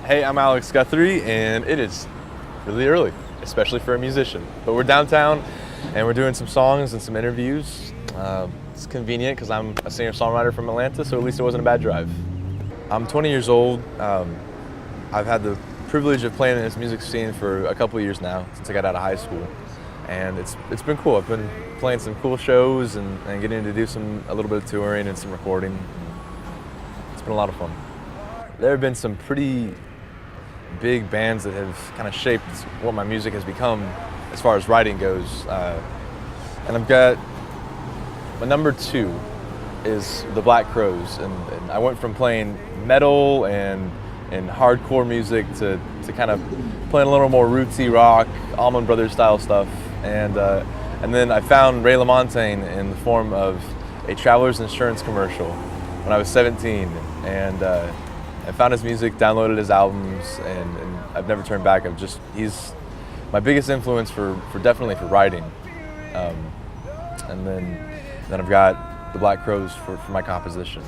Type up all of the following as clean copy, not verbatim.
Hey, I'm Alex Guthrie, and it is really early, especially for a musician. But we're downtown, and we're doing some songs and some interviews. It's convenient because I'm a singer-songwriter from Atlanta, so at least it wasn't a bad drive. I'm 20 years old. I've had the privilege of playing in this music scene for a couple of years now, since I got out of high school. And it's been cool. I've been playing some cool shows and getting to do a little bit of touring and some recording. It's been a lot of fun. There have been some pretty big bands that have kind of shaped what my music has become as far as writing goes. And I've got my number 2 is the Black Crowes, and I went from playing metal and hardcore music to kind of playing a little more rootsy rock, Allman Brothers style stuff, and then I found Ray LaMontagne in the form of a Travelers Insurance commercial when I was 17, and I found his music, downloaded his albums, and I've never turned back. He's my biggest influence for definitely for writing, and then I've got the Black Crowes for my composition.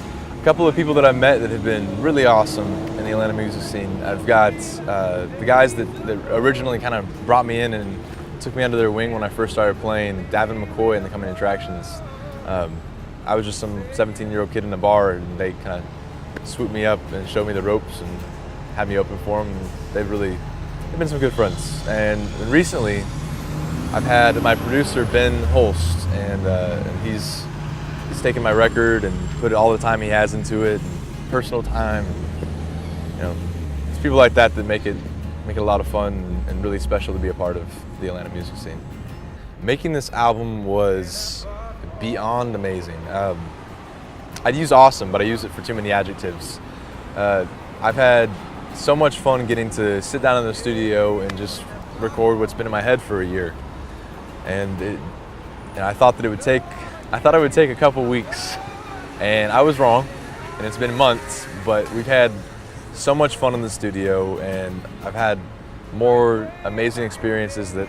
A couple of people that I've met that have been really awesome in the Atlanta music scene. I've got the guys that originally kind of brought me in and took me under their wing when I first started playing, Davin McCoy and the Coming Attractions. I was just some 17-year-old kid in a bar, and they kind of swooped me up and showed me the ropes and had me open for them. And they've been some good friends. And recently, I've had my producer Ben Holst, and he's taken my record and put all the time he has into it, and personal time. And, it's people like that make it a lot of fun and really special to be a part of the Atlanta music scene. Making this album was beyond amazing. I'd use awesome, but I use it for too many adjectives. I've had so much fun getting to sit down in the studio and just record what's been in my head for a year. And I thought it would take a couple weeks, and I was wrong, and it's been months, but we've had so much fun in the studio, and I've had more amazing experiences that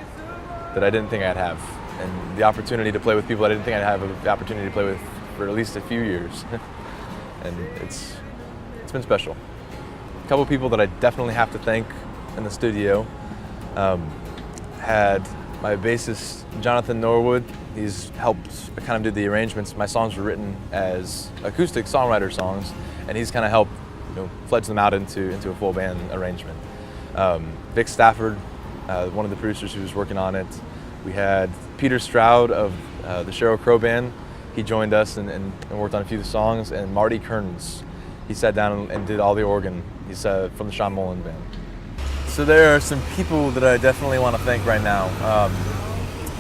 I didn't think I'd have, and the opportunity to play with people I didn't think I'd have the opportunity to play with for at least a few years. And it's been special. A couple of people that I definitely have to thank in the studio had my bassist Jonathan Norwood. He's helped kind of do the arrangements. My songs were written as acoustic songwriter songs, and he's kind of helped fledge them out into a full band arrangement. Vic Stafford, one of the producers who was working on it. We had Peter Stroud of the Sheryl Crow Band. He joined us and worked on a few of the songs. And Marty Kearns, he sat down and did all the organ. He's from the Sean Mullen Band. So there are some people that I definitely want to thank right now.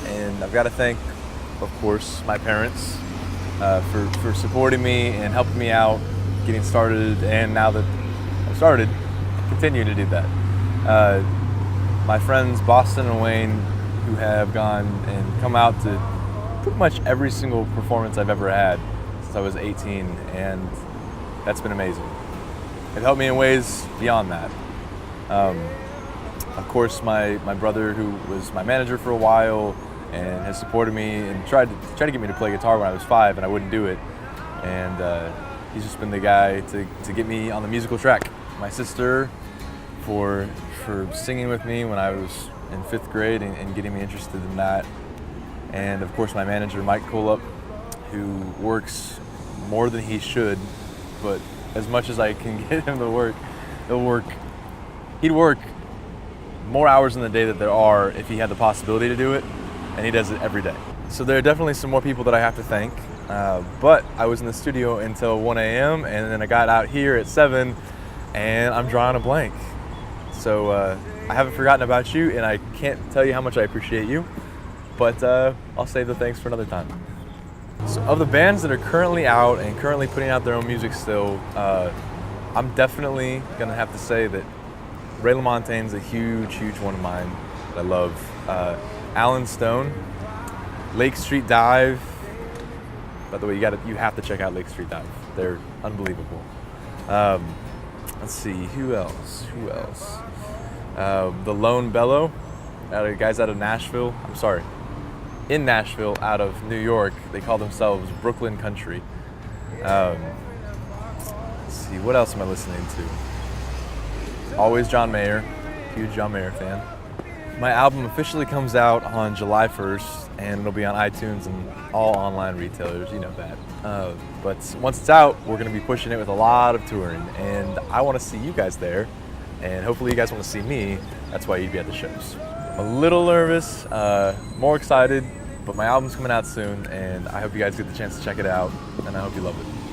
And I've got to thank, of course, my parents for supporting me and helping me out, getting started, and now that I've started, continue to do that. My friends Boston and Wayne, who have gone and come out to pretty much every single performance I've ever had since I was 18, and that's been amazing. It helped me in ways beyond that. Of course, my brother, who was my manager for a while and has supported me and tried to get me to play guitar when I was 5, and I wouldn't do it. And he's just been the guy to get me on the musical track. My sister for singing with me when I was in 5th grade and getting me interested in that. And of course my manager, Mike Kolup, who works more than he should, but as much as I can get him to work, he'd work more hours in the day that there are if he had the possibility to do it, and he does it every day. So there are definitely some more people that I have to thank, but I was in the studio until 1 a.m. and then I got out here at 7, and I'm drawing a blank. So I haven't forgotten about you, and I can't tell you how much I appreciate you, but I'll save the thanks for another time. So of the bands that are currently out and currently putting out their own music still, I'm definitely gonna have to say that Ray LaMontagne's a huge one of mine that I love. Alan Stone, Lake Street Dive. By the way, you have to check out Lake Street Dive. They're unbelievable. Let's see, who else? The Lone Bellow, guys out of Nashville. In Nashville, out of New York. They call themselves Brooklyn Country. Let's see, what else am I listening to? always John Mayer, huge John Mayer fan. My album officially comes out on July 1st, and it'll be on iTunes and all online retailers, you know that. But once it's out, we're gonna be pushing it with a lot of touring, and I wanna see you guys there, and hopefully you guys wanna see me. That's why you'd be at the shows. I'm a little nervous, more excited, but my album's coming out soon, and I hope you guys get the chance to check it out, and I hope you love it.